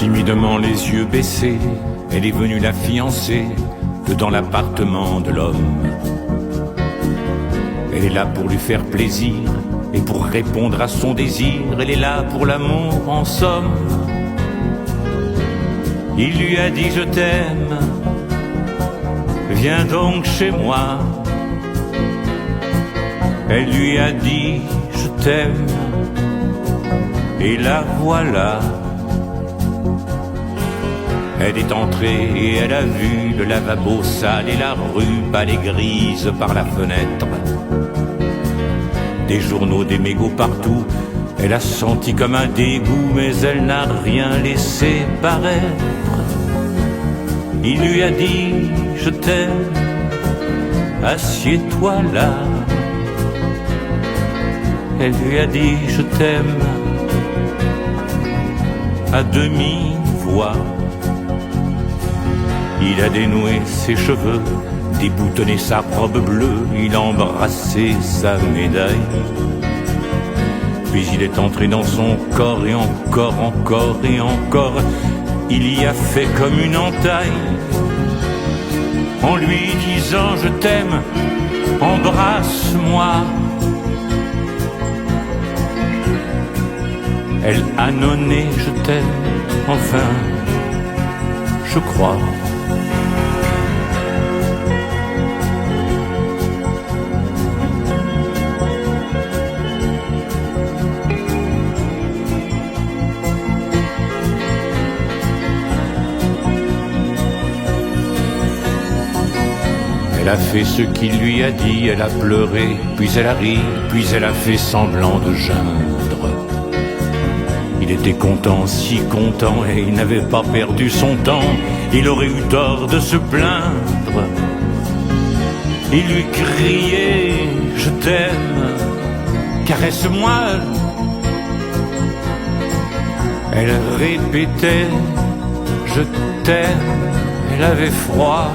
Timidement les yeux baissés, elle est venue la fiancer dans l'appartement de l'homme. Elle est là pour lui faire plaisir et pour répondre à son désir. Elle est là pour l'amour en somme. Il lui a dit je t'aime, viens donc chez moi. Elle lui a dit je t'aime, et la voilà. Elle est entrée et elle a vu le lavabo sale et la rue pâle et grise par la fenêtre. Des journaux, des mégots partout, elle a senti comme un dégoût, mais elle n'a rien laissé paraître. Il lui a dit je t'aime, assieds-toi là. Elle lui a dit je t'aime à demi-voix. Il a dénoué ses cheveux, déboutonné sa robe bleue, il a embrassé sa médaille. Puis il est entré dans son corps et encore, encore et encore, il y a fait comme une entaille. En lui disant je t'aime, embrasse-moi. Elle a nonné je t'aime, enfin, je crois. Elle a fait ce qu'il lui a dit, elle a pleuré, puis elle a ri, puis elle a fait semblant de geindre. Il était content, si content, et il n'avait pas perdu son temps, il aurait eu tort de se plaindre. Il lui criait, je t'aime, caresse-moi. Elle répétait, je t'aime, elle avait froid.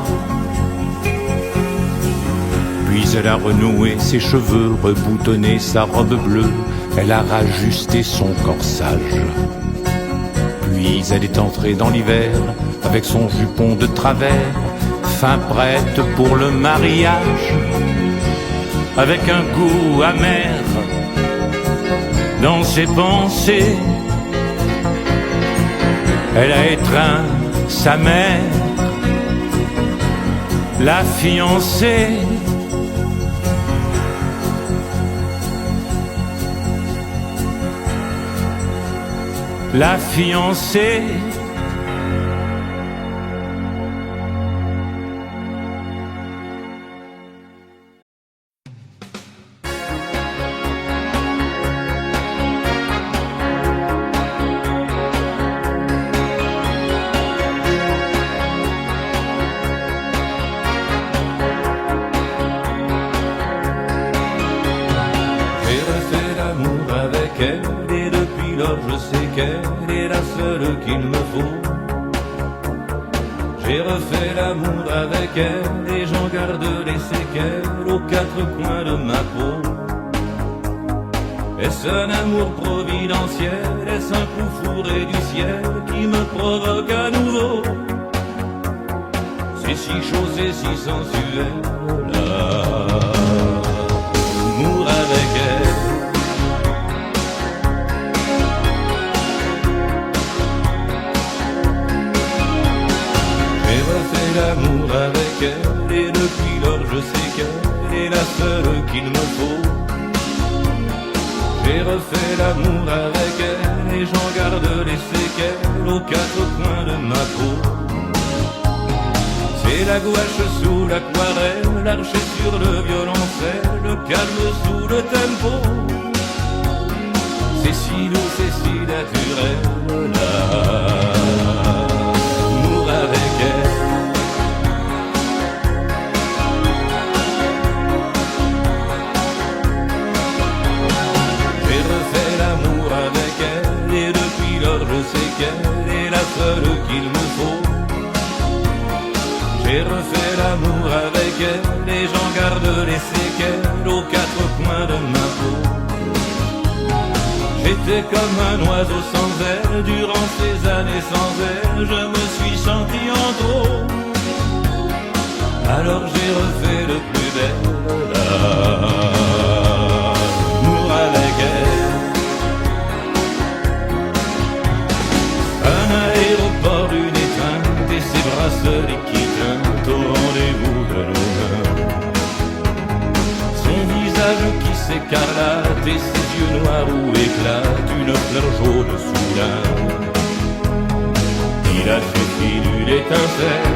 Puis elle a renoué ses cheveux, reboutonné sa robe bleue, elle a rajusté son corsage. Puis elle est entrée dans l'hiver, avec son jupon de travers, fin prête pour le mariage, avec un goût amer dans ses pensées. Elle a étreint sa mère, la fiancée. La fiancée. J'ai refait l'amour avec elle et depuis lors je sais qu'elle est la seule qu'il me faut. J'ai refait l'amour avec elle et j'en garde les séquelles aux quatre coins de ma peau. Est-ce un amour providentiel? Est-ce un coup fourré du ciel qui me provoque à nouveau? C'est si chaud, c'est si sensuel, l'amour avec elle. J'ai refait l'amour avec elle et depuis lors je sais qu'elle est la seule qu'il me faut. J'ai refait l'amour avec elle et j'en garde les séquelles aux quatre coins de ma peau. C'est la gouache sous l'aquarelle, l'archer sur le violoncelle, le calme sous le tempo. C'est si doux, c'est si naturel, l'amour avec elle. J'ai refait l'amour avec elle et depuis lors je sais qu'elle est la seule qu'il me faut. J'ai refait l'amour avec elle et j'en garde les séquelles aux quatre coins de ma peau. J'étais comme un oiseau sans aile durant ces années sans elle, je me suis senti en trop. Alors j'ai refait le plus bel amour avec elle. Un aéroport, une étreinte et ses bracelets qui teintent au rendez-vous de nos mains. Son visage qui s'écarlate et ses yeux noirs où éclate une fleur jaune soudain. Il a suffi d'une étincelle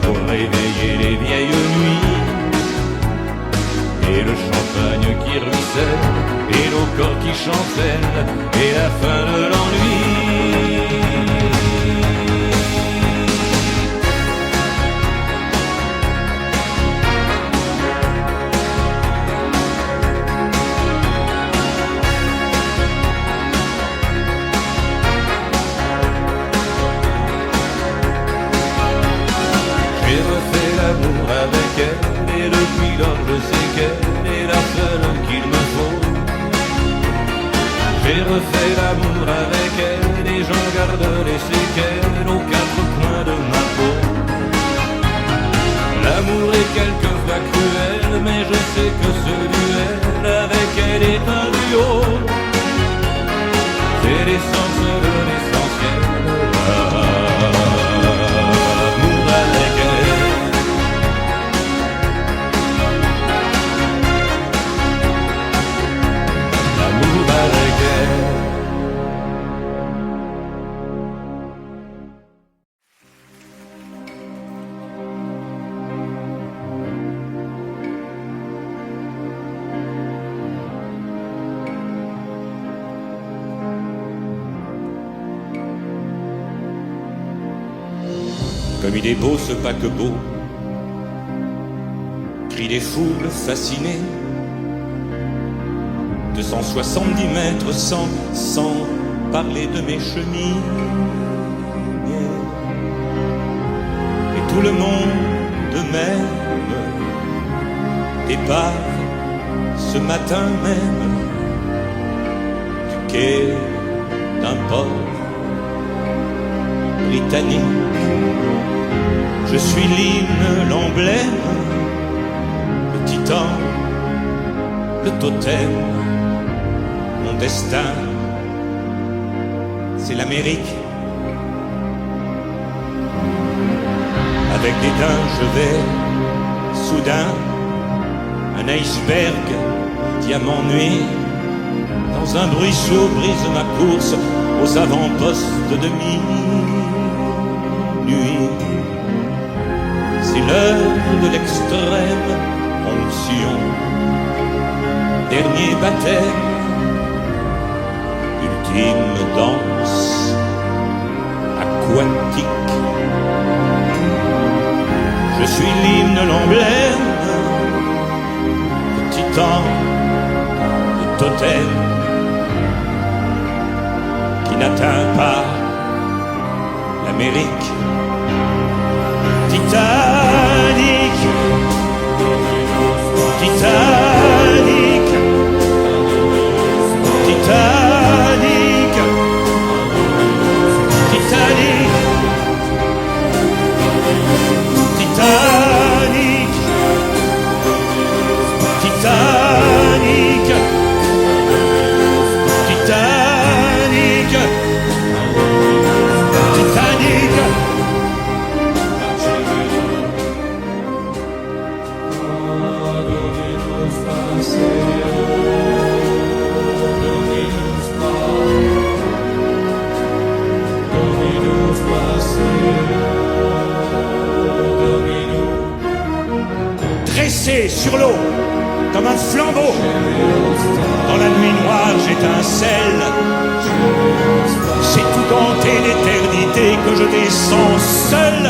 pour réveiller les vieilles nuits, et le champagne qui ruisselle, et nos corps qui chancellent, et la fin de l'ennui. J'ai refait l'amour avec elle, et depuis lors je sais qu'elle est la seule qu'il me faut. J'ai refait l'amour avec elle, et j'en garde les séquelles aux quatre coins de ma peau. L'amour est quelquefois cruel, mais je sais que ce duel avec elle est un duo. C'est l'essence de l'essentiel. L'amour avec elle. L'amour avec elle. Comme il est beau ce paquebot, crie des foules fascinées, 270 mètres sans parler de mes cheminées. Et tout le monde m'aime, départ ce matin même du quai d'un port britannique. Je suis l'hymne, l'emblème, le titan, le totem, mon destin, c'est l'Amérique. Avec des daims, je vais soudain, un iceberg, diamant nuit, dans un bruisseau brise ma course aux avant-postes de minuit. C'est l'heure de l'extrême onction, dernier baptême, ultime danse aquatique. Je suis l'hymne, l'emblème, le titan, le totem, qui n'atteint pas l'Amérique. Titanic, Titanic, Titanic, Titanic, Titanic, Titanic, Titanic, Titanic. Dressé sur l'eau comme un flambeau, dans la nuit noire j'étincelle. C'est tout ganté d'éternité que je descends seul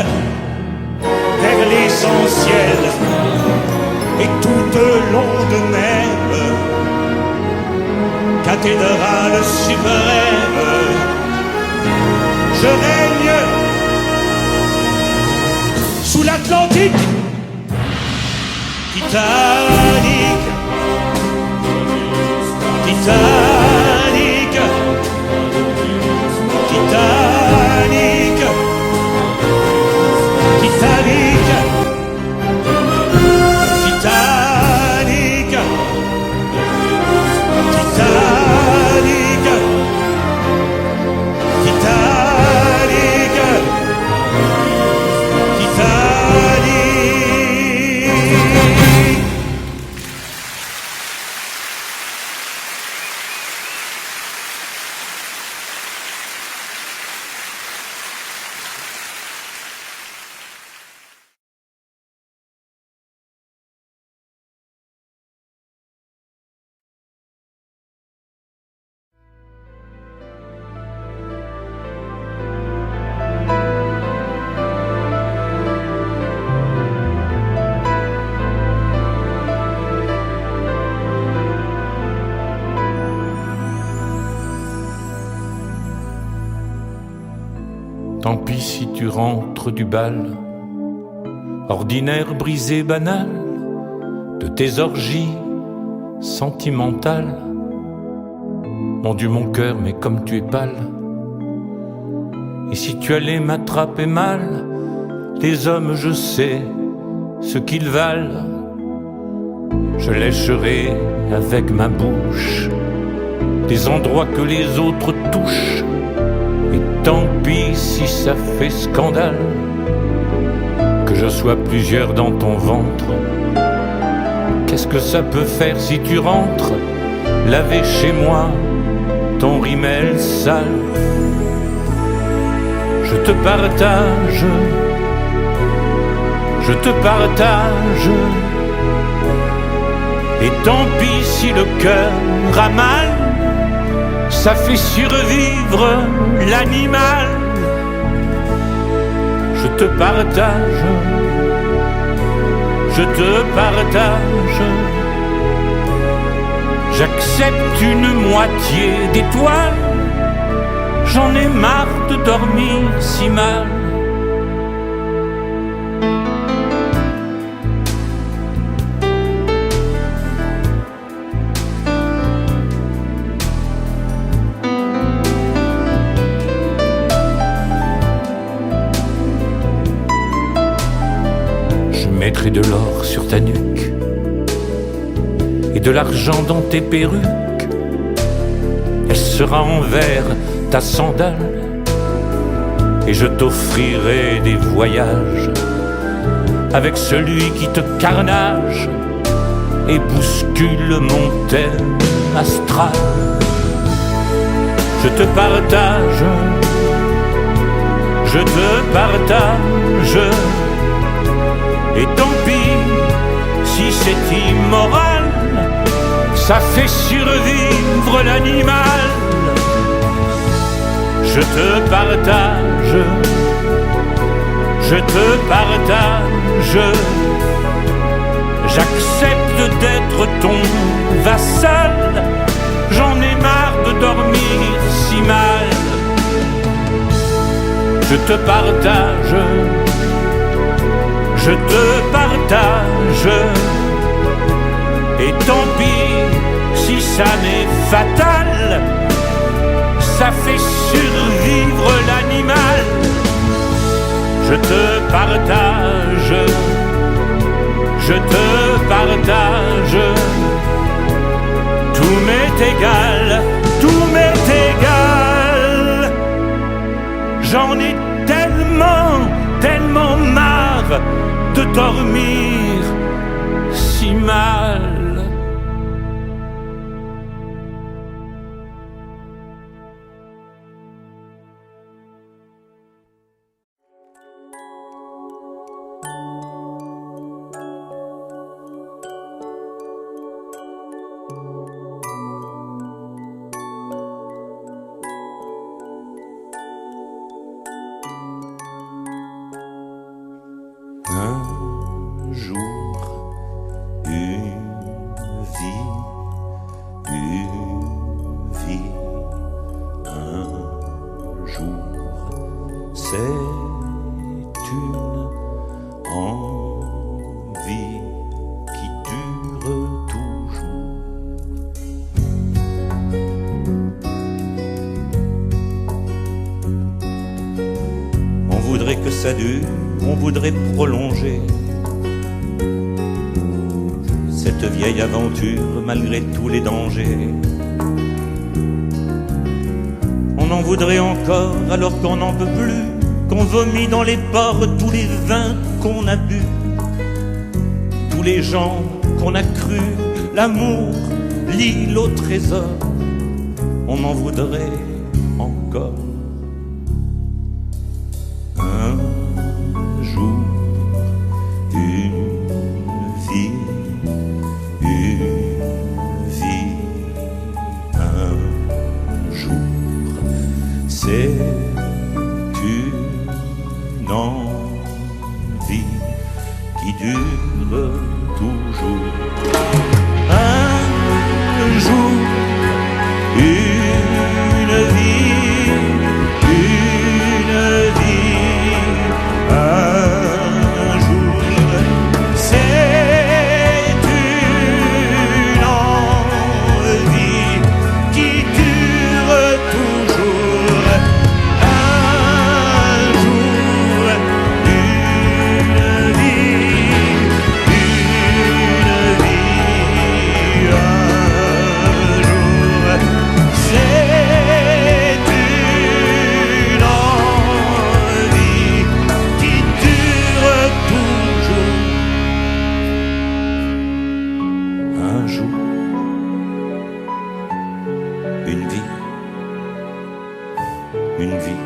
vers l'essentiel. Et toute longue mer, cathédrale suprême, je règne sous l'Atlantique. Titanic, Titanic, Tant pis si tu rentres du bal, ordinaire, brisé, banal, de tes orgies sentimentales. Mon Dieu, mon cœur, mais comme tu es pâle. Et si tu allais m'attraper mal, les hommes, je sais ce qu'ils valent. Je lécherai avec ma bouche des endroits que les autres touchent. Et tant pis si ça fait scandale que je sois plusieurs dans ton ventre. Qu'est-ce que ça peut faire si tu rentres laver chez moi ton rimel sale? Je te partage, je te partage. Et tant pis si le cœur a mal, ça fait survivre l'animal. Je te partage, je te partage. J'accepte une moitié d'étoile. J'en ai marre de dormir si mal. Je mettrai de l'or sur ta nuque et de l'argent dans tes perruques. Elle sera en verre ta sandale, et je t'offrirai des voyages avec celui qui te carnage et bouscule mon thème astral. Je te partage, je te partage. Et tant pis si c'est immoral, ça fait survivre l'animal. Je te partage, je te partage. J'accepte d'être ton vassal. J'en ai marre de dormir si mal. Je te partage, je te partage. Et tant pis si ça m'est fatal, ça fait survivre l'animal. Je te partage, je te partage. Tout m'est égal, tout m'est égal. J'en ai tellement, tellement marre de dormir si mal. Un jour, une vie, un jour, c'est une envie qui dure toujours. On voudrait que ça dure, on voudrait prolonger cette vieille aventure malgré tous les dangers. On en voudrait encore alors qu'on n'en peut plus, qu'on vomit dans les pores tous les vins qu'on a bu, tous les gens qu'on a cru, l'amour, l'île au trésor. On en voudrait encore. Un jour, une vie, un jour, c'est une envie qui dure toujours. Un jour, une vie, une vie,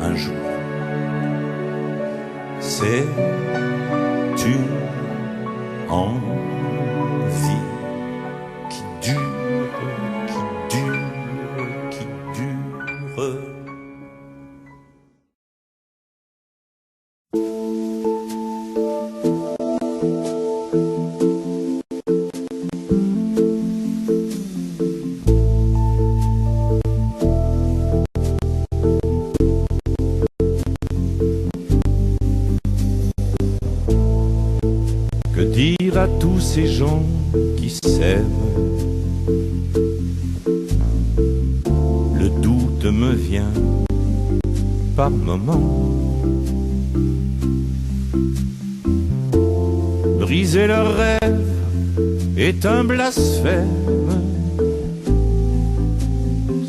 un jour. C'est une envie qui dure, qui dure, qui dure. Dire à tous ces gens qui s'aiment, le doute me vient par moments. Briser leurs rêves est un blasphème.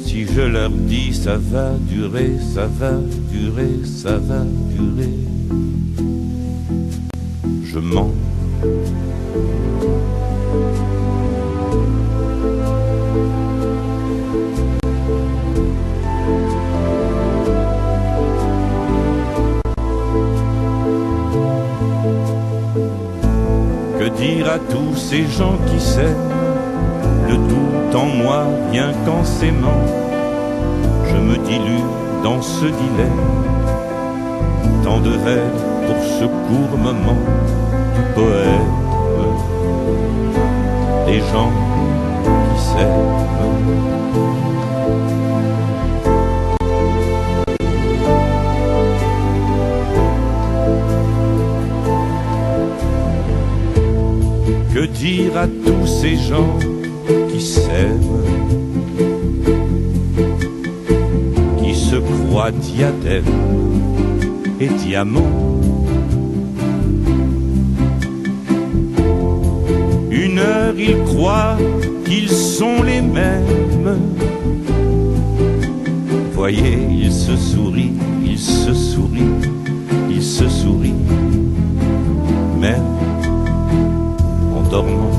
Si je leur dis ça va durer, ça va durer, ça va durer, je mens. Que dire à tous ces gens qui s'aiment? Le doute en moi vient qu'en s'aimant. Je me dilue dans ce dilemme. Tant de vers pour ce court moment du poème. Des gens qui s'aiment. Que dire à tous ces gens qui s'aiment, qui se croient diadèmes et diamants? Une heure ils croient qu'ils sont les mêmes. Voyez, ils se sourient, ils se sourient, ils se sourient, même en dormant.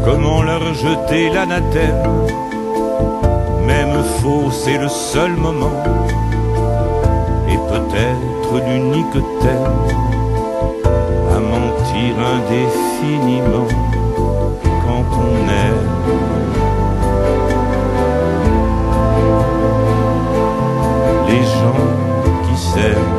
Comment leur jeter l'anathème? Même faux, c'est le seul moment, et peut-être l'unique thème, à mentir indéfiniment quand on aime. Les gens qui s'aiment.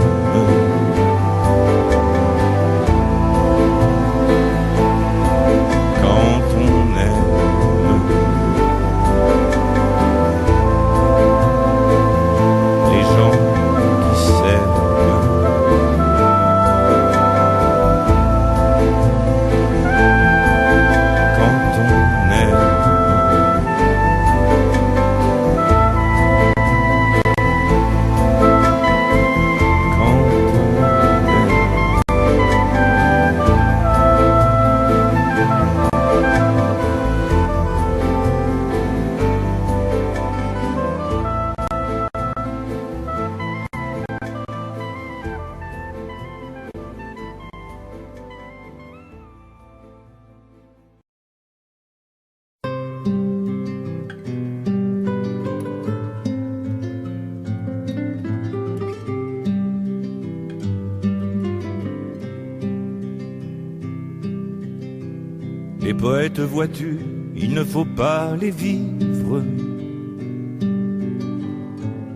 Les poètes, vois-tu, il ne faut pas les vivre.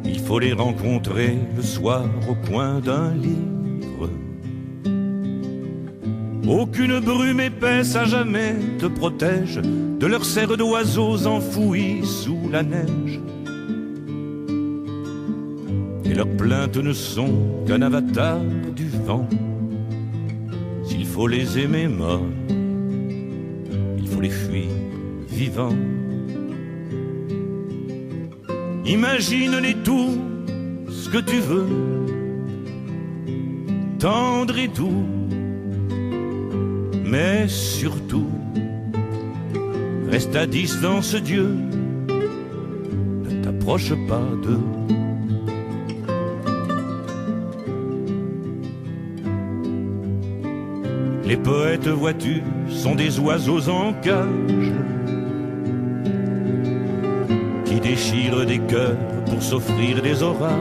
Il faut les rencontrer le soir au coin d'un livre. Aucune brume épaisse à jamais te protège de leurs serres d'oiseaux enfouis sous la neige. Et leurs plaintes ne sont qu'un avatar du vent. S'il faut les aimer morts, il faut les fuir vivants. Imagine-les tout ce que tu veux, tendre et doux, mais surtout, reste à distance, Dieu, ne t'approche pas d'eux. Les poètes, vois-tu, sont des oiseaux en cage qui déchirent des cœurs pour s'offrir des orages.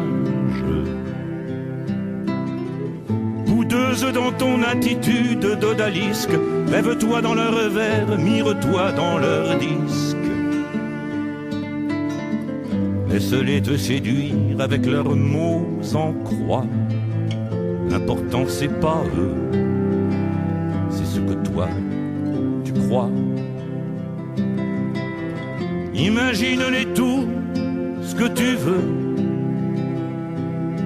Boudeuse dans ton attitude d'odalisque, rêve-toi dans leur verre, mire-toi dans leur disque. Laisse-les te séduire avec leurs mots en croix. L'important c'est pas eux, c'est ce que toi tu crois. Imagine-les tout ce que tu veux,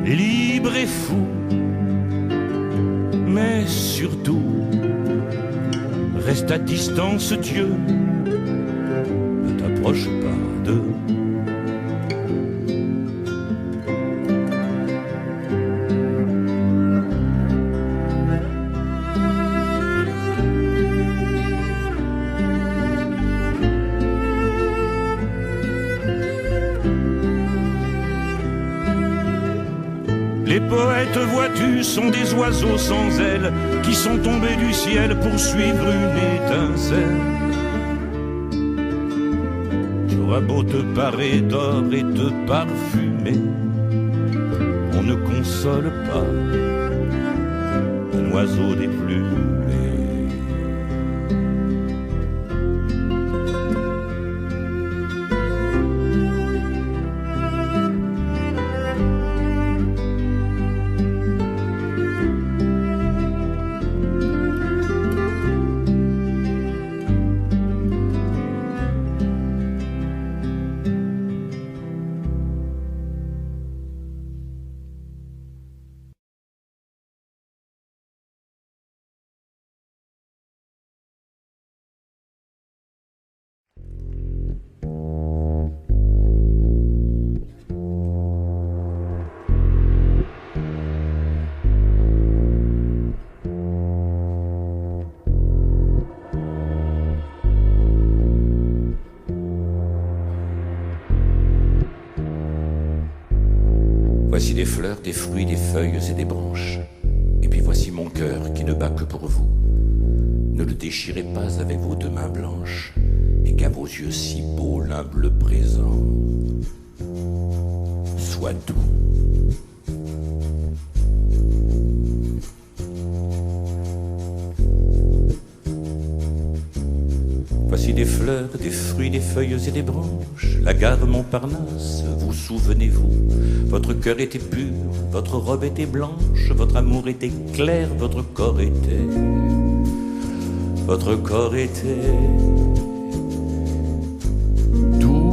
libre et fou, mais surtout, reste à distance, Dieu, ne t'approche pas d'eux. Les poètes, vois-tu, sont des oiseaux sans ailes qui sont tombés du ciel pour suivre une étincelle. Tu auras beau te parer d'or et te parfumer, on ne console pas un oiseau déplumé. Voici des fleurs, des fruits, des feuilles et des branches. Et puis voici mon cœur qui ne bat que pour vous. Ne le déchirez pas avec vos deux mains blanches, et qu'à vos yeux si beaux l'humble présent soit doux. Voici des fleurs, des fruits, des feuilles et des branches. La gare Montparnasse, vous souvenez-vous? Votre cœur était pur, votre robe était blanche, votre amour était clair, votre corps était doux.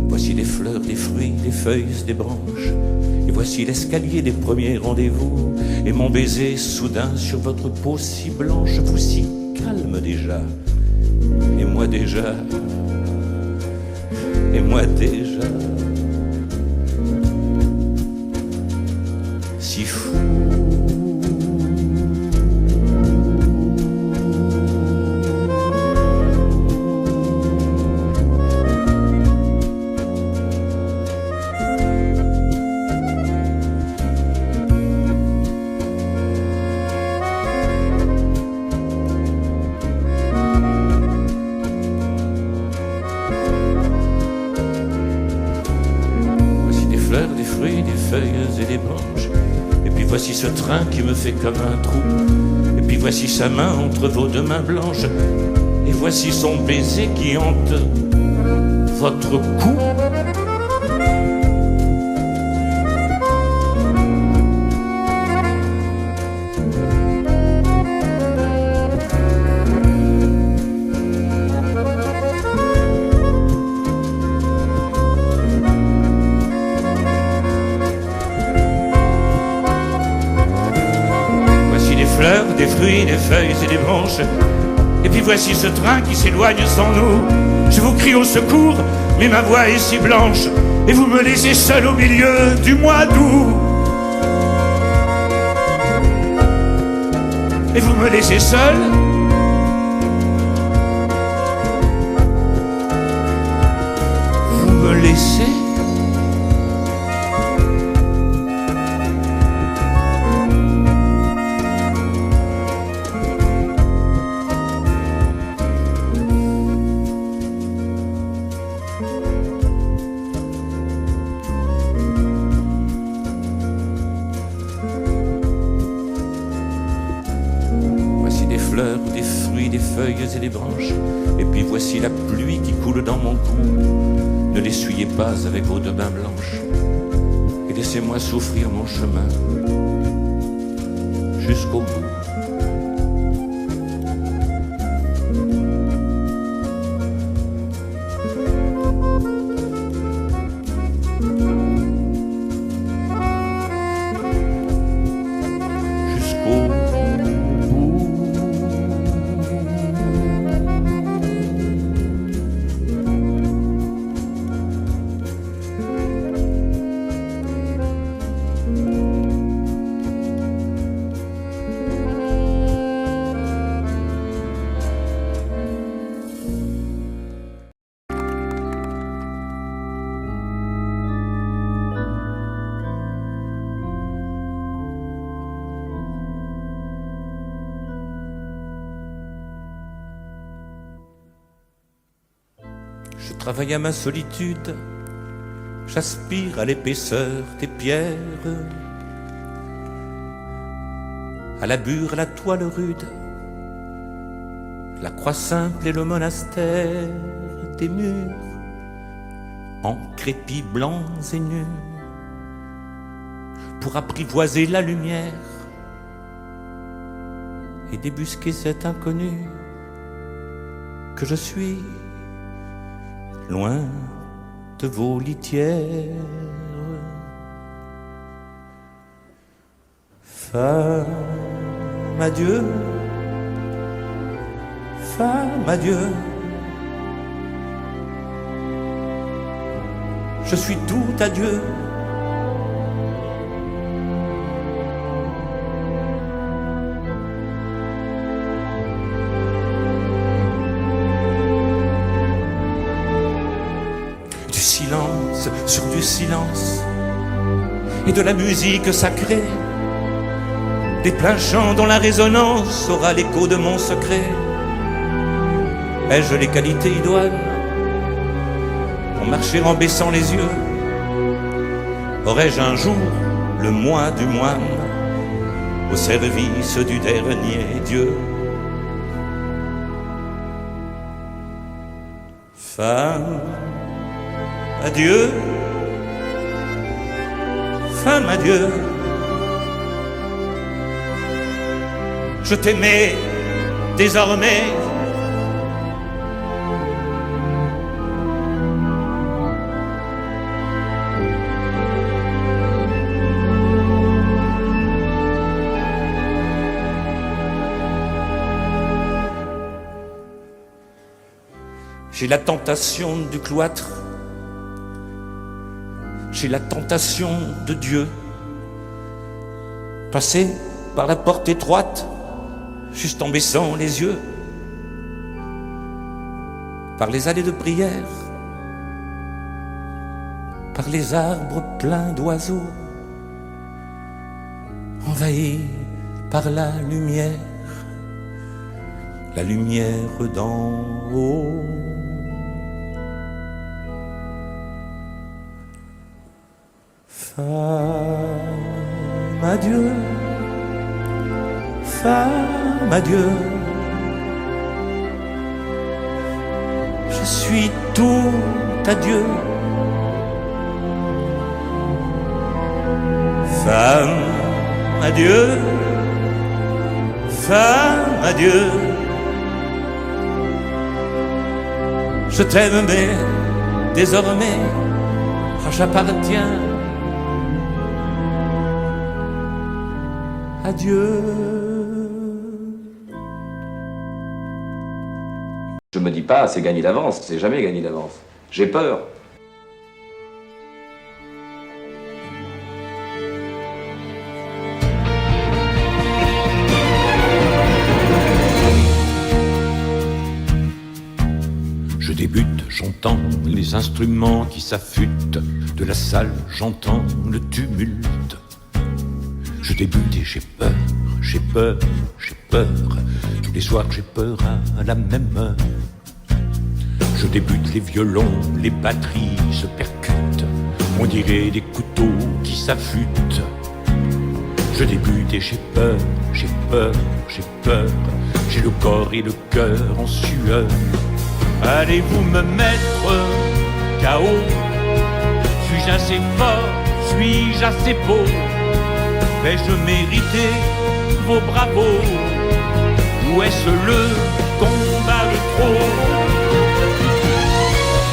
Voici des fleurs, des fruits, des feuilles, des branches. Et voici l'escalier des premiers rendez-vous. Et mon baiser soudain sur votre peau si blanche, vous si calme déjà. Et moi déjà, si fou. Des fruits, des feuilles et des branches. Et puis voici ce train qui me fait comme un trou. Et puis voici sa main entre vos deux mains blanches. Et voici son baiser qui hante votre cou. fleurs, des fruits, des feuilles et des branches. Et puis voici ce train qui s'éloigne sans nous. Je vous crie au secours, mais ma voix est si blanche, et vous me laissez seul au milieu du mois d'août. Et vous me laissez seul. Vous me laissez. Des fruits, des feuilles et des branches. Et puis voici la pluie qui coule dans mon cou. Ne l'essuyez pas avec vos deux mains blanches, et laissez-moi souffrir mon chemin jusqu'au bout. Je travaille à ma solitude, j'aspire à l'épaisseur des pierres, à la bure, à la toile rude, la croix simple et le monastère des murs, en crépis blancs et nus, pour apprivoiser la lumière et débusquer cet inconnu que je suis. Loin de vos litières, femme, adieu, femme, adieu. Je suis tout adieu. Du silence sur du silence, et de la musique sacrée, des pleins chants dont la résonance aura l'écho de mon secret. Ai-je les qualités idoines pour marcher en baissant les yeux? Aurais-je un jour le moi du moine au service du dernier Dieu? Femme, adieu, femme, adieu. Je t'aimais désormais. J'ai la tentation du cloître, j'ai la tentation de Dieu. Passer par la porte étroite, juste en baissant les yeux, par les allées de prière, par les arbres pleins d'oiseaux, envahis par la lumière d'en haut. Femme, adieu, femme, adieu. Je suis tout adieu. Femme, adieu, femme, adieu. Je t'aime mais désormais j'appartiens à Dieu. Je me dis pas, c'est gagné d'avance, c'est jamais gagné d'avance. J'ai peur. Je débute, j'entends les instruments qui s'affûtent. De la salle, j'entends le tumulte. Je débute et j'ai peur, j'ai peur, j'ai peur. Tous les soirs j'ai peur à la même heure. Je débute, les violons, les batteries se percutent. On dirait des couteaux qui s'affûtent. Je débute et j'ai peur, j'ai peur, j'ai peur. J'ai le corps et le cœur en sueur. Allez-vous me mettre KO? Suis-je assez fort? Suis-je assez beau? Vais-je mériter vos bravos? Ou est-ce le combat de trop?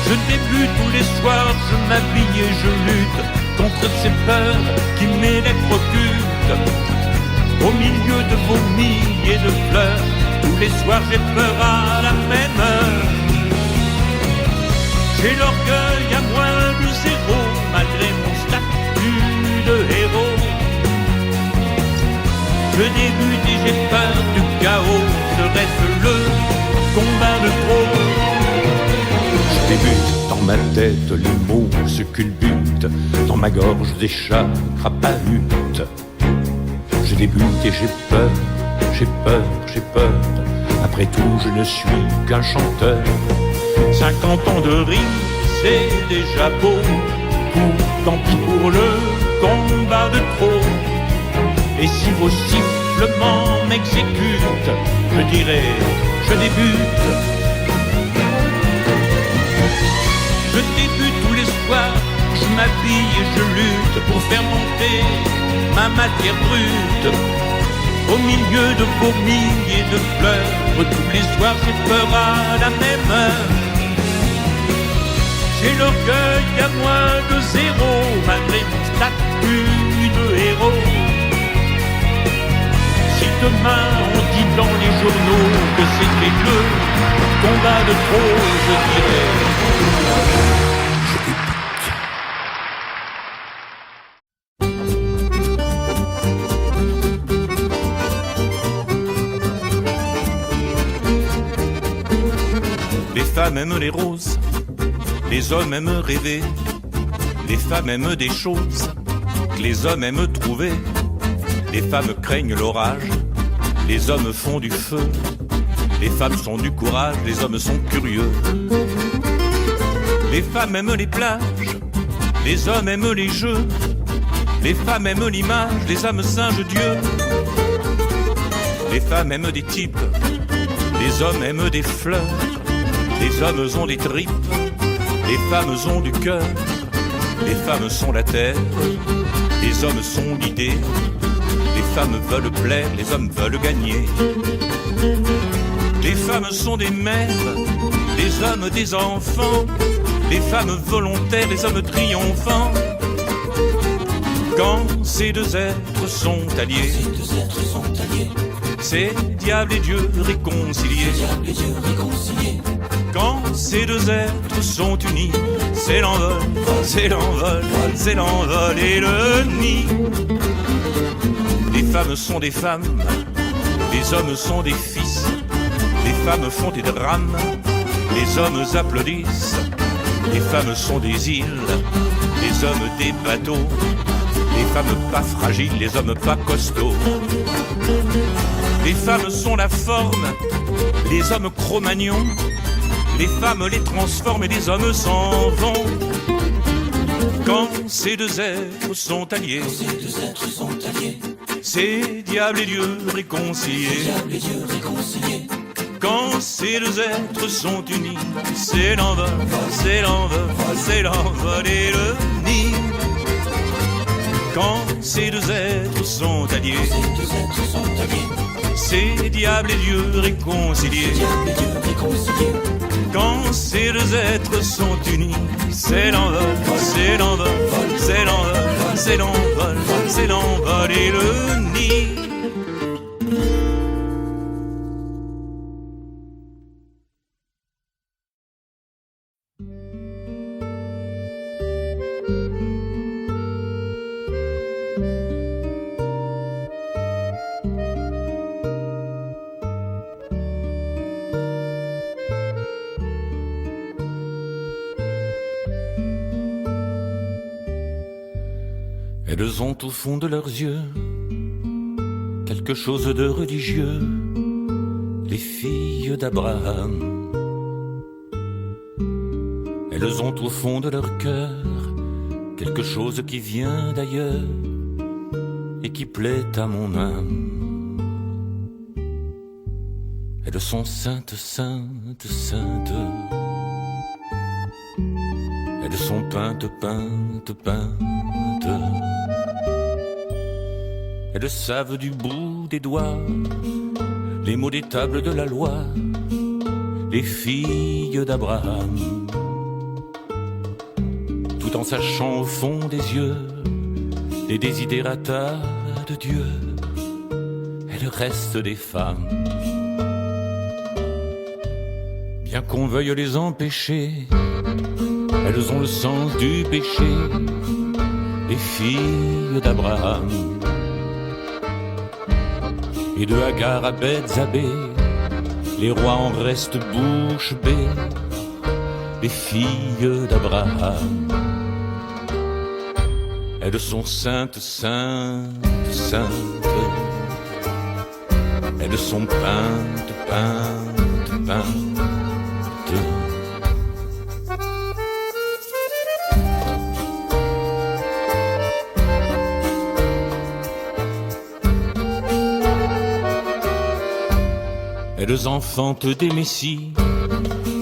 Je débute tous les soirs, je m'habille et je lutte contre ces peurs qui m'électrocutent. Au milieu de vomi et de pleurs, tous les soirs j'ai peur à la même heure. J'ai l'orgueil à moins de zéro, malgré mon statut de héros. Je débute et j'ai peur du chaos, serait-ce le combat de trop? Je débute, dans ma tête les mots se culbutent, dans ma gorge des chats crapahutent. Je débute et j'ai peur, j'ai peur, j'ai peur. Après tout, je ne suis qu'un chanteur. 50 ans de rime, c'est déjà beau. Tant pis pour le combat de trop. Et si vos sifflements m'exécutent, je dirai, je débute. Je débute tous les soirs, je m'habille et je lutte pour faire monter ma matière brute. Au milieu de vomi et de pleurs, tous les soirs j'ai peur à la même heure. J'ai l'orgueil à moins de zéro, malgré mon statut de héros. Si demain on dit dans les journaux que c'était le combat de trop, je dirais, je débute. Les femmes aiment les roses, les hommes aiment rêver. Les femmes aiment des choses que les hommes aiment trouver. Les femmes craignent l'orage, les hommes font du feu. Les femmes sont du courage, les hommes sont curieux. Les femmes aiment les plages, les hommes aiment les jeux. Les femmes aiment l'image, les hommes singent Dieu. Les femmes aiment des types, les hommes aiment des fleurs. Les hommes ont des tripes, les femmes ont du cœur. Les femmes sont la terre, les hommes sont l'idée. Les femmes veulent plaire, les hommes veulent gagner. Les femmes sont des mères, les hommes des enfants. Les femmes volontaires, les hommes triomphants. Quand ces deux êtres sont alliés, c'est diable et Dieu réconciliés. Quand ces deux êtres sont unis, c'est l'envol, c'est l'envol, c'est l'envol et le nid. Les femmes sont des femmes, les hommes sont des fils. Les femmes font des drames, les hommes applaudissent. Les femmes sont des îles, les hommes des bateaux. Les femmes pas fragiles, les hommes pas costauds. Les femmes sont la forme, les hommes Cro-Magnons. Les femmes les transforment et les hommes s'en vont. Quand ces deux êtres sont alliés, c'est diable et Dieu réconciliés. Quand ces deux êtres sont unis, c'est l'envol, c'est l'envol, c'est l'envol et le nid. Quand ces deux êtres sont alliés, c'est diable et Dieu réconciliés. Quand ces deux êtres sont unis, c'est l'envol, c'est l'envol, c'est l'envol, c'est l'envol, c'est l'envol et le nid. Elles ont au fond de leurs yeux quelque chose de religieux, les filles d'Abraham. Elles ont au fond de leur cœur quelque chose qui vient d'ailleurs et qui plaît à mon âme. Elles sont saintes, saintes, saintes. Elles sont peintes, peintes, peintes. Elles savent du bout des doigts les mots des tables de la loi, les filles d'Abraham. Tout en sachant au fond des yeux les desiderata de Dieu, elles restent des femmes. Bien qu'on veuille les empêcher, elles ont le sens du péché, les filles d'Abraham. Et de Hagar à Bethzabée, les rois en restent bouche bée, les filles d'Abraham. Elles sont saintes, saintes, saintes. Elles sont peintes, peintes, peintes. Elles enfantent des messies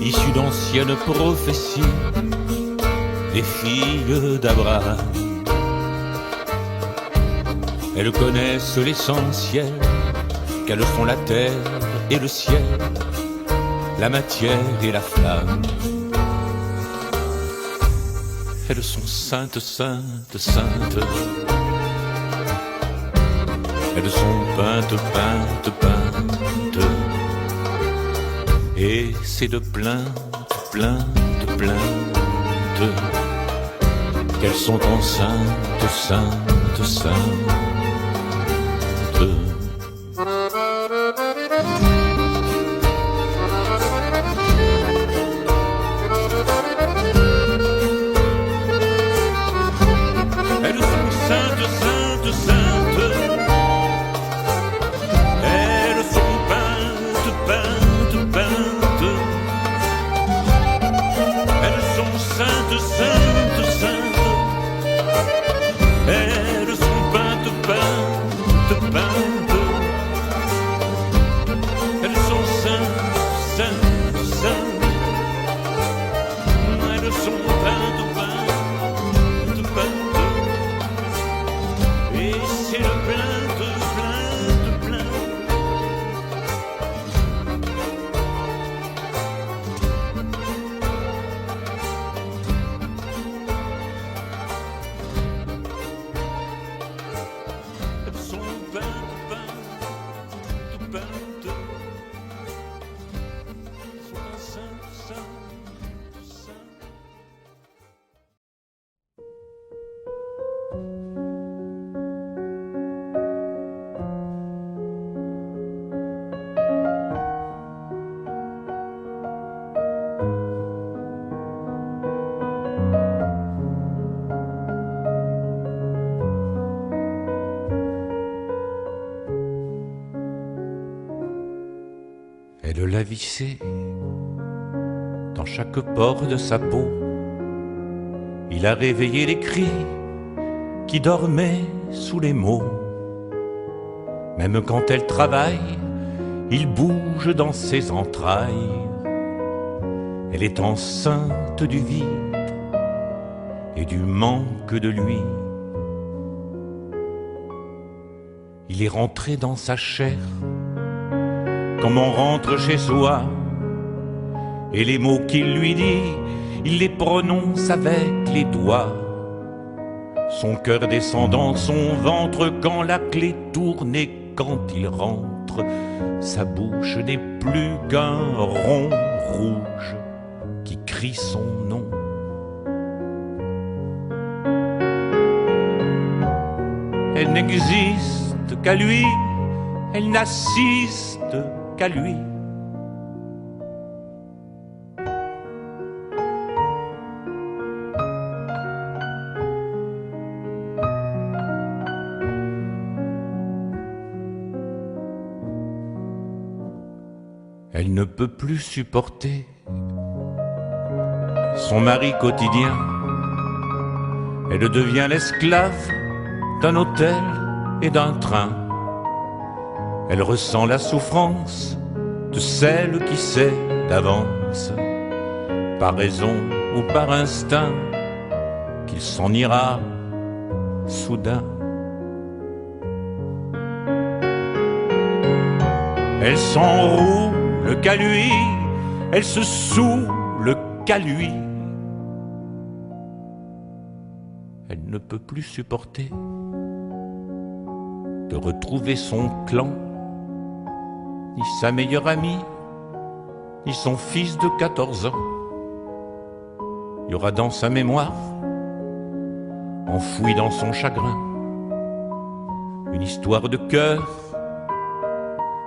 issus d'anciennes prophéties, les filles d'Abraham. Elles connaissent l'essentiel, qu'elles sont la terre et le ciel, la matière et la flamme. Elles sont saintes, saintes, saintes. Elles sont peintes, peintes, peintes. Et c'est de plaintes, plaintes, plaintes qu'elles sont enceintes, saintes, saintes. Elles sont saintes, saintes, saintes. Elles sont peintes, peintes, peintes. Elles sont saintes, saintes, saintes. Elles sont peintes, peintes, peintes. Elles sont saintes, saintes, saintes. Elles sont peintes, peintes, peintes. Et c'est le plainte, plainte, plainte. Elles sont peintes, peintes, peintes. Elles sont saintes, saintes, saintes. Elle l'a vissé dans chaque pore de sa peau. Il a réveillé les cris qui dormaient sous les mots. Même quand elle travaille, il bouge dans ses entrailles. Elle est enceinte du vide et du manque de lui. Il est rentré dans sa chair comme on rentre chez soi, et les mots qu'il lui dit, il les prononce avec les doigts. Son cœur descend dans son ventre quand la clé tourne et quand il rentre, sa bouche n'est plus qu'un rond rouge qui crie son nom. Elle n'existe qu'à lui, elle n'assiste qu'à lui. Elle ne peut plus supporter son mari quotidien. Elle devient l'esclave d'un hôtel et d'un train. Elle ressent la souffrance de celle qui sait d'avance, par raison ou par instinct, qu'il s'en ira soudain. Elle s'enroule qu'à lui, elle se saoule qu'à lui. Elle ne peut plus supporter de retrouver son clan, ni sa meilleure amie, ni son fils de 14 ans. Il y aura dans sa mémoire, enfouie dans son chagrin, une histoire de cœur,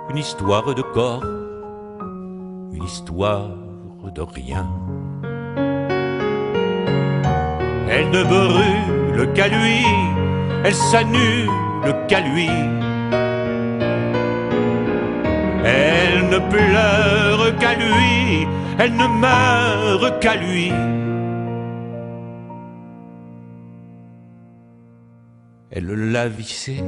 une histoire de corps, une histoire de rien. Elle ne brûle qu'à lui, elle s'annule qu'à lui. Elle ne pleure qu'à lui, elle ne meurt qu'à lui. Elle l'a vissé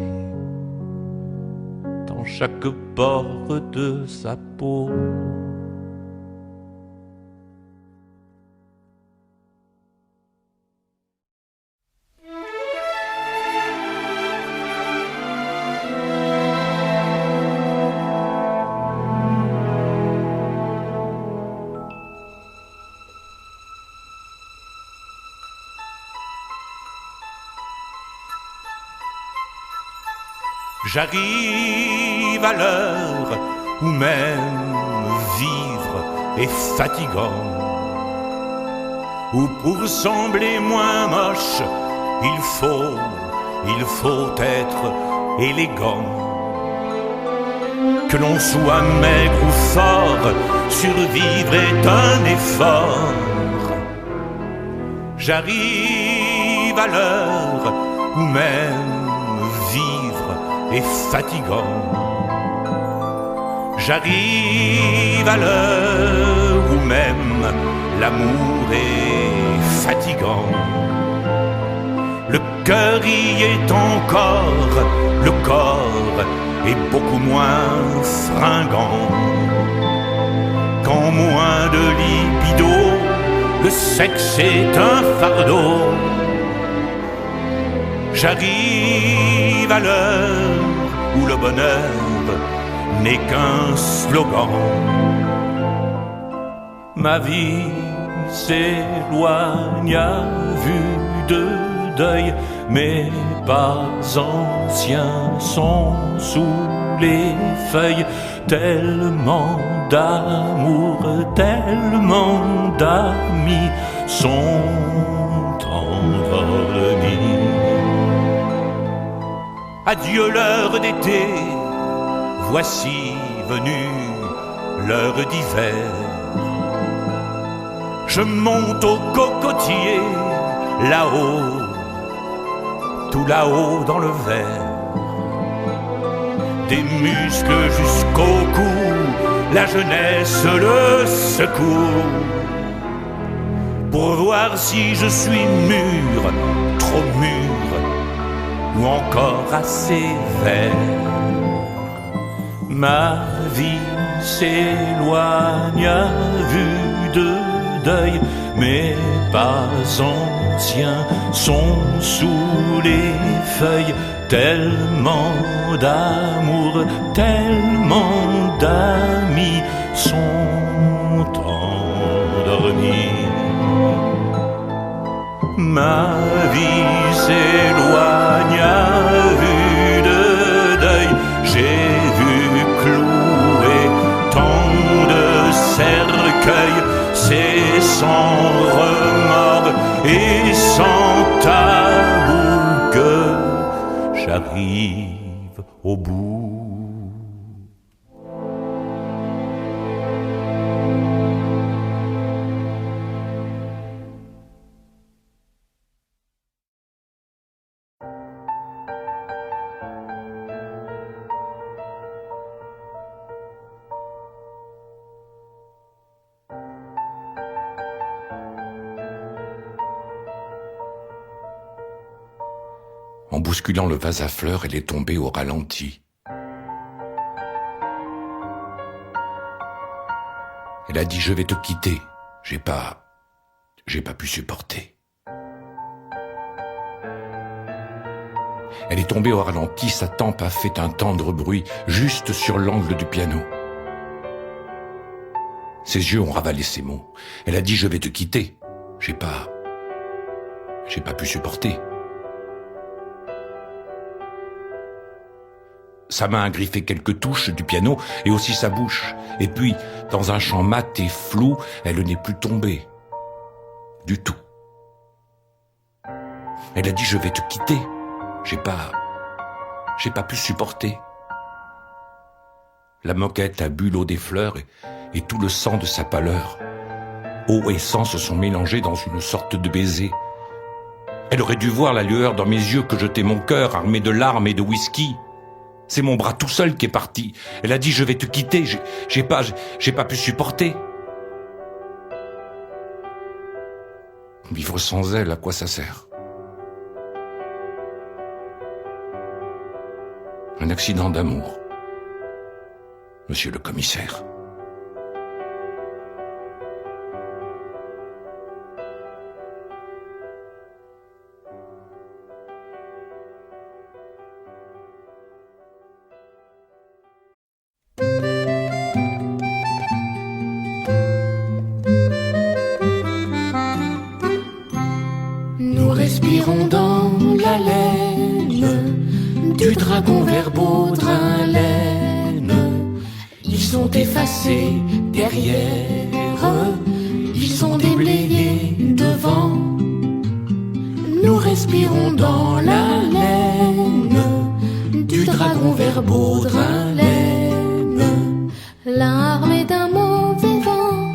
dans chaque pore de sa peau. J'arrive à l'heure où même vivre est fatigant, où pour sembler moins moche, il faut être élégant. Que l'on soit maigre ou fort, survivre est un effort. J'arrive à l'heure où même vivre est fatigant. J'arrive à l'heure où même l'amour est fatigant. Le cœur y est encore, le corps est beaucoup moins fringant. Quand moins de libido, le sexe est un fardeau. J'arrive à l'heure où le bonheur n'est qu'un slogan. Ma vie s'éloigne à vue de deuil, mes pas anciens sont sous les feuilles. Tellement d'amour, tellement d'amis sont endormis. Adieu l'heure d'été, voici venue l'heure d'hiver. Je monte au cocotier, là-haut, tout là-haut dans le verre. Des muscles jusqu'au cou, la jeunesse le secoue. Pour voir si je suis mûr, trop mûr, ou encore assez vert. Ma vie s'éloigne à vue de deuil, mes pas anciens sont sous les feuilles. Tellement d'amour, tellement d'amis sont endormis. Ma vie s'éloigne à vue de deuil. J'ai vu clouer tant de cercueils. C'est sans remords et sans tabou que j'arrive au bout. En bousculant le vase à fleurs, elle est tombée au ralenti. Elle a dit « Je vais te quitter ». J'ai pas pu supporter. Elle est tombée au ralenti, sa tempe a fait un tendre bruit, juste sur l'angle du piano. Ses yeux ont ravalé ses mots. Elle a dit « Je vais te quitter ». J'ai pas pu supporter. Sa main a griffé quelques touches du piano et aussi sa bouche. Et puis, dans un chant mat et flou, elle n'est plus tombée. Du tout. Elle a dit « Je vais te quitter ». J'ai pas pu supporter. La moquette a bu l'eau des fleurs et tout le sang de sa pâleur. Eau et sang se sont mélangés dans une sorte de baiser. Elle aurait dû voir la lueur dans mes yeux que jetait mon cœur armé de larmes et de whisky. C'est mon bras tout seul qui est parti. Elle a dit « Je vais te quitter ». J'ai pas pu supporter. Vivre sans elle, à quoi ça sert? Un accident d'amour, monsieur le commissaire. Nous respirons dans la laine du dragon vers Baudrin-Laine. Ils sont effacés derrière, ils sont déblayés devant. Nous respirons dans la laine du dragon vers Baudrin-Laine. L'un armé d'un mauvais vent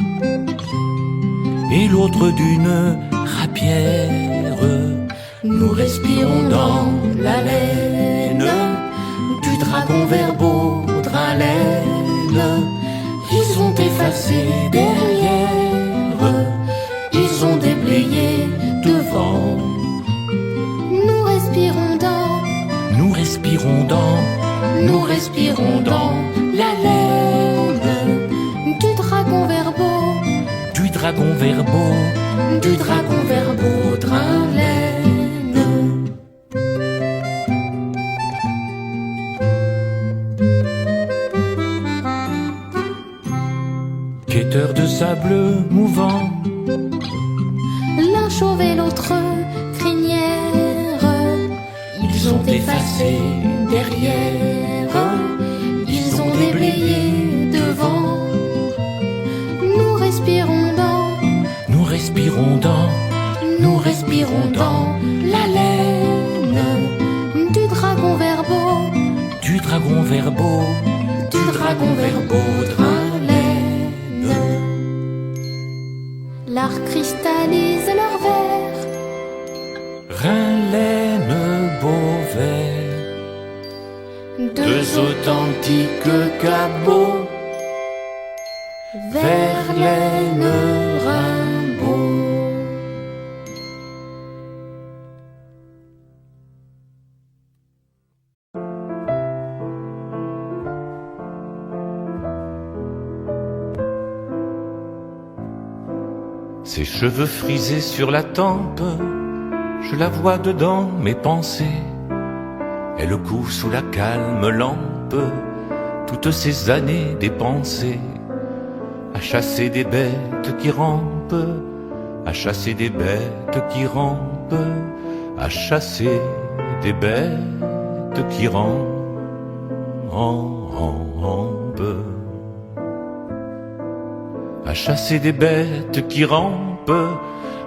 et l'autre d'une rapière. Nous respirons dans la laine du dragon vers Baudrin-Laine. Ils sont effacés derrière, ils sont déblayés devant. Nous respirons dans, nous respirons dans, nous respirons dans la laine du dragon vers du dragon vers du dragon vers Baudrin-Laine. Quêteurs de sable mouvant, l'un chauve et l'autre crinière. Ils sont effacés derrière, ils ont déblayé devant. Nous respirons dans, nous respirons dans, nous respirons dans la laine du dragon vers du dragon vers du dragon vers Baudrin-Laine. L'art cristallise leur verre, Rhin-Laine, Beauvais, deux authentiques cabots, Verlaine, Rimbaud. Ses cheveux frisés sur la tempe, je la vois dedans mes pensées. Elle coud sous la calme lampe, toutes ces années dépensées, à chasser des bêtes qui rampent, à chasser des bêtes qui rampent, à chasser des bêtes qui rampent. À chasser des bêtes qui rampent,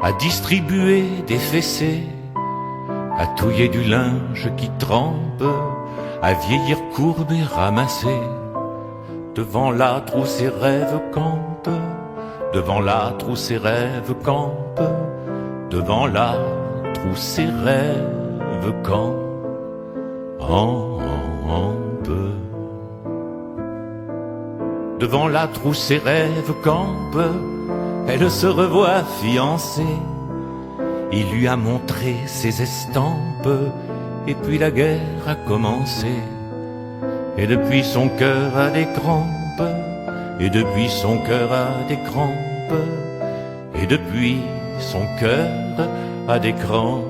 à distribuer des fessées, à touiller du linge qui trempe, à vieillir courbe et ramassé. Devant l'âtre où ses rêves campent, devant l'âtre où ses rêves campent, devant l'âtre où ses rêves campent. Devant l'âtre où ses rêves campent, elle se revoit fiancée. Il lui a montré ses estampes, et puis la guerre a commencé. Et depuis son cœur a des crampes, et depuis son cœur a des crampes, et depuis son cœur a des crampes.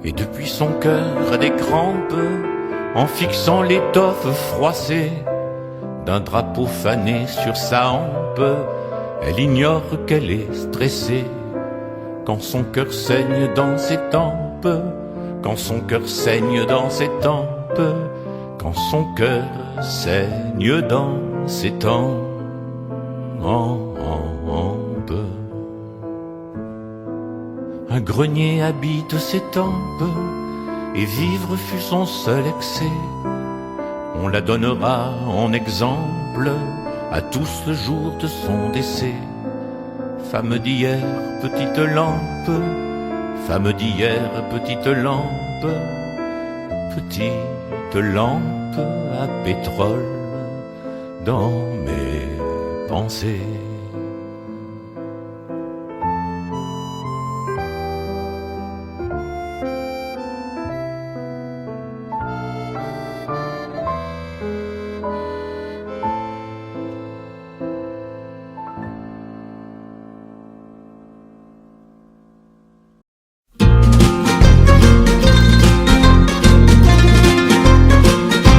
Et depuis son cœur a des crampes, en fixant l'étoffe froissée d'un drapeau fané sur sa hampe, elle ignore qu'elle est stressée. Quand son cœur saigne dans ses tempes, quand son cœur saigne dans ses tempes, quand son cœur saigne dans ses tempes. Un grenier habite ses tempes, et vivre fut son seul excès. On la donnera en exemple à tous le jour de son décès. Femme d'hier, petite lampe, femme d'hier, petite lampe, petite lampe à pétrole dans mes pensées.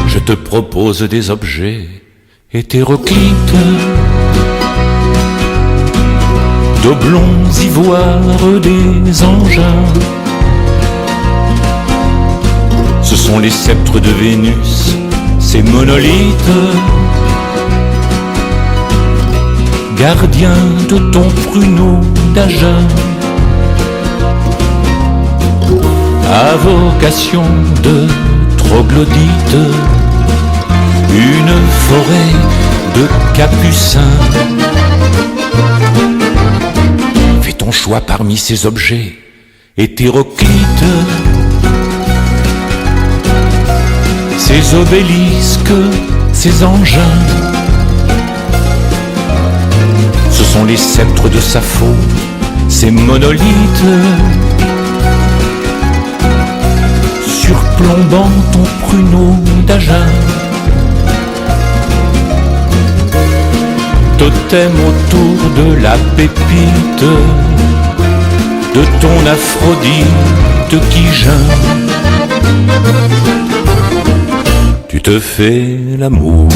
Je te propose des objets hétéroclites, d'oblongs ivoires des engins. Ce sont les sceptres de Vénus, ces monolithes, gardiens de ton pruneau d'Agen, à vocation de troglodyte, une forêt de capucins. Fais ton choix parmi ces objets hétéroclites, ces obélisques, ces engins. Ce sont les sceptres de Sappho, ces monolithes, surplombant ton pruneau d'Agen. Totem autour de la pépite de ton Aphrodite qui geint. Tu te fais l'amour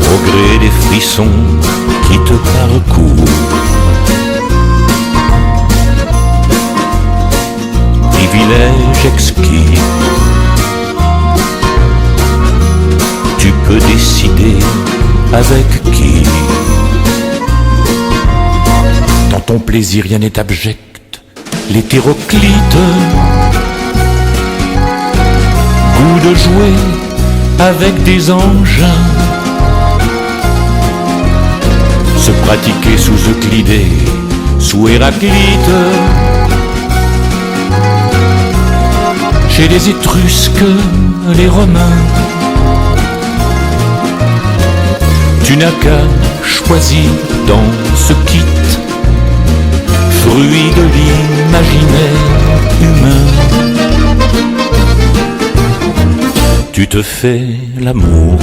au gré des frissons qui te parcourent. Privilège exquis, tu peux décider avec qui. Dans ton plaisir rien n'est abject, l'hétéroclite, goût de jouer avec des engins, se pratiquer sous Euclidée, sous Héraclite, chez les Étrusques, les Romains. Tu n'as qu'à choisir dans ce kit, fruit de l'imaginaire humain. Tu te fais l'amour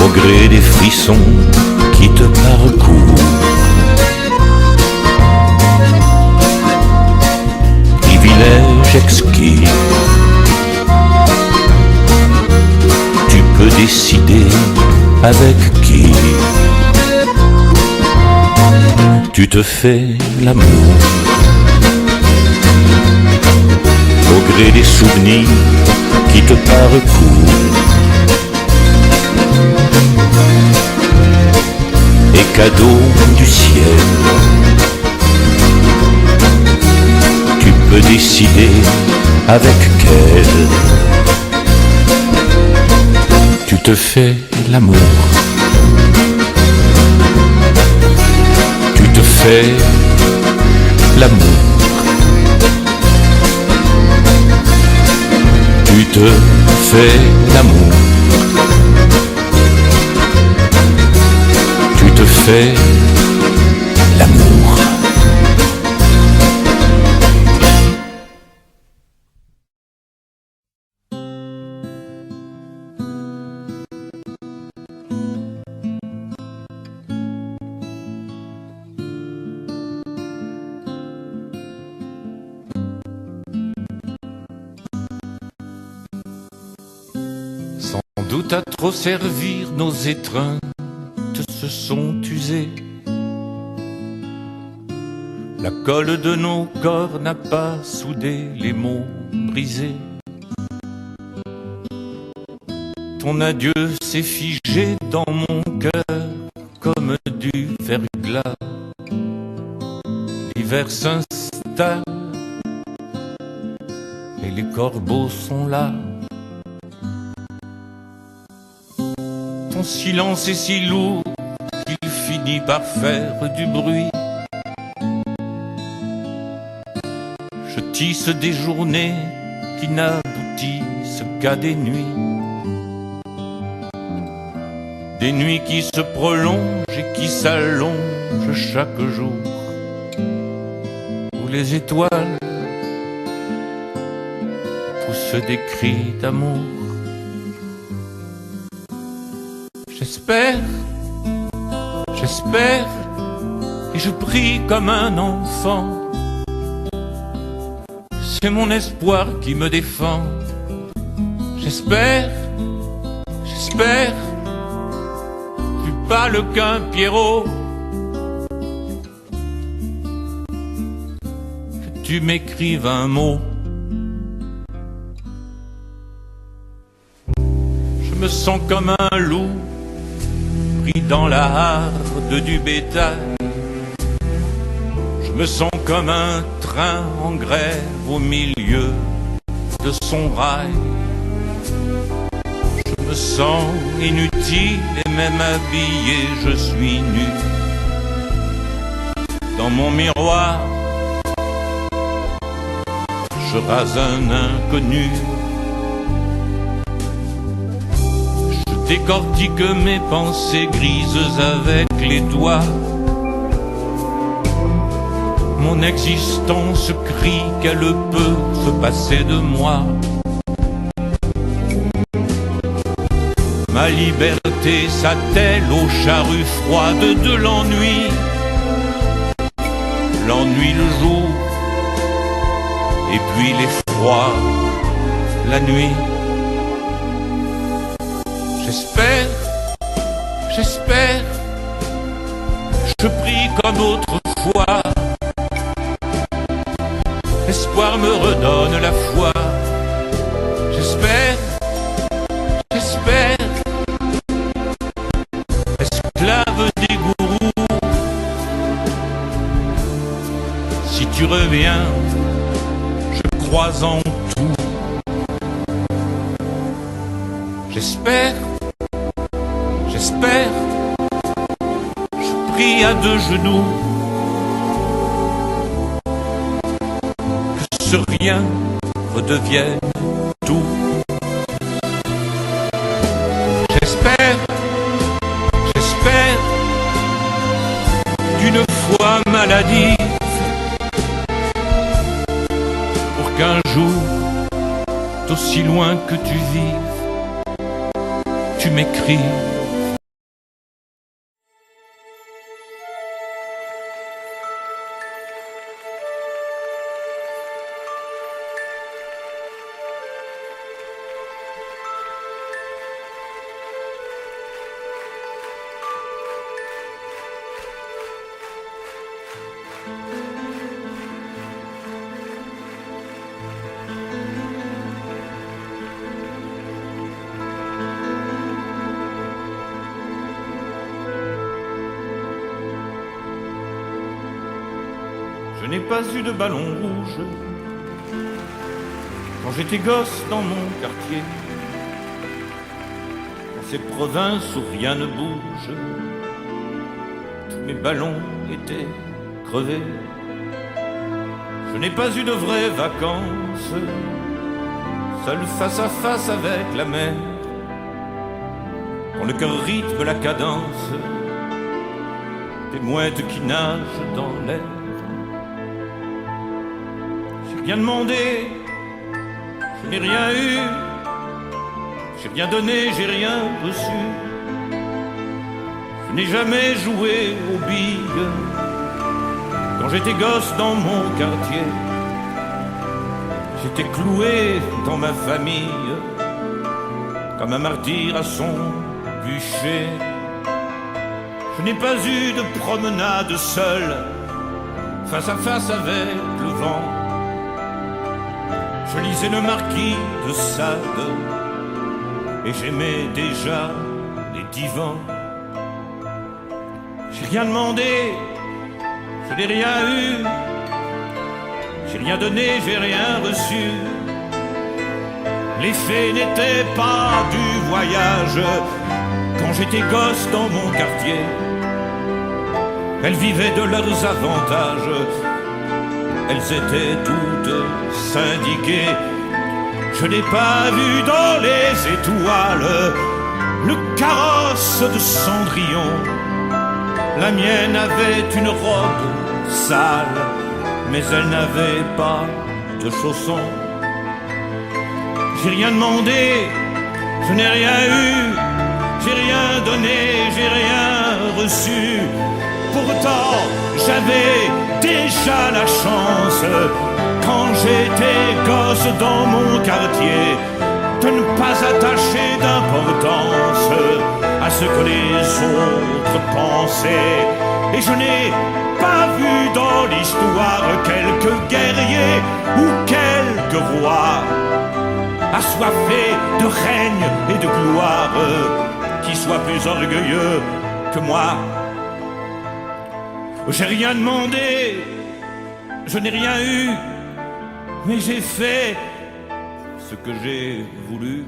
au gré des frissons qui te parcourent. Privilège exquis, tu peux décider avec qui. Tu te fais l'amour au gré des souvenirs qui te parcourent. Et cadeau du ciel, tu peux décider avec quel. Tu te fais l'amour fais l'amour. Tu te fais l'amour. Tu te fais l'amour. Sans doute à trop servir, nos étreintes se sont usées. La colle de nos corps n'a pas soudé les mots brisés. Ton adieu s'est figé dans mon cœur comme du verglas. L'hiver s'installe et les corbeaux sont là. Ton silence est si lourd qu'il finit par faire du bruit. Je tisse des journées qui n'aboutissent qu'à des nuits. Des nuits qui se prolongent et qui s'allongent chaque jour. Où les étoiles poussent des cris d'amour. J'espère, j'espère, et je prie comme un enfant. C'est mon espoir qui me défend. J'espère, j'espère, plus pâle qu'un Pierrot, que tu m'écrives un mot. Je me sens comme un loup pris dans la harde du bétail. Je me sens comme un train en grève au milieu de son rail. Je me sens inutile et même habillé, je suis nu. Dans mon miroir, je rase un inconnu. Je décortique mes pensées grises avec les doigts. Mon existence crie qu'elle peut se passer de moi. Ma liberté s'attelle aux charrues froides de l'ennui. L'ennui le jour, et puis l'effroi la nuit. J'espère, j'espère, je prie comme autrefois. L'espoir me redonne la foi. J'espère, j'espère, esclave des gourous. Si tu reviens, je crois en tout. J'espère, j'espère, je prie à deux genoux. Que ce rien redevienne tout. J'espère, j'espère, d'une foi maladive, pour qu'un jour, d'aussi loin que tu vives, tu m'écrives. Je n'ai pas eu de ballon rouge quand j'étais gosse dans mon quartier. Dans ces provinces où rien ne bouge, tous mes ballons étaient crever. Je n'ai pas eu de vraies vacances, seul face à face avec la mer, quand le cœur rythme la cadence des mouettes qui nagent dans l'air. J'ai rien demandé, je n'ai rien eu, j'ai rien donné, j'ai rien reçu. Je n'ai jamais joué aux billes quand j'étais gosse dans mon quartier. J'étais cloué dans ma famille comme un martyr à son bûcher. Je n'ai pas eu de promenade seul, face à face avec le vent. Je lisais le Marquis de Sade et j'aimais déjà les divans. J'ai rien demandé, je n'ai rien eu, j'ai rien donné, j'ai rien reçu. Les fées n'étaient pas du voyage quand j'étais gosse dans mon quartier. Elles vivaient de leurs avantages, elles étaient toutes syndiquées. Je n'ai pas vu dans les étoiles le carrosse de Cendrillon. La mienne avait une robe sale, mais elle n'avait pas de chaussons. J'ai rien demandé, je n'ai rien eu, j'ai rien donné, j'ai rien reçu. Pourtant, j'avais déjà la chance, quand j'étais gosse dans mon quartier, de ne pas attacher d'importance à ce que les autres pensaient. Et je n'ai pas vu dans l'histoire quelques guerriers ou quelques rois assoiffés de règne et de gloire qui soient plus orgueilleux que moi. J'ai rien demandé, je n'ai rien eu, mais j'ai fait ce que j'ai voulu.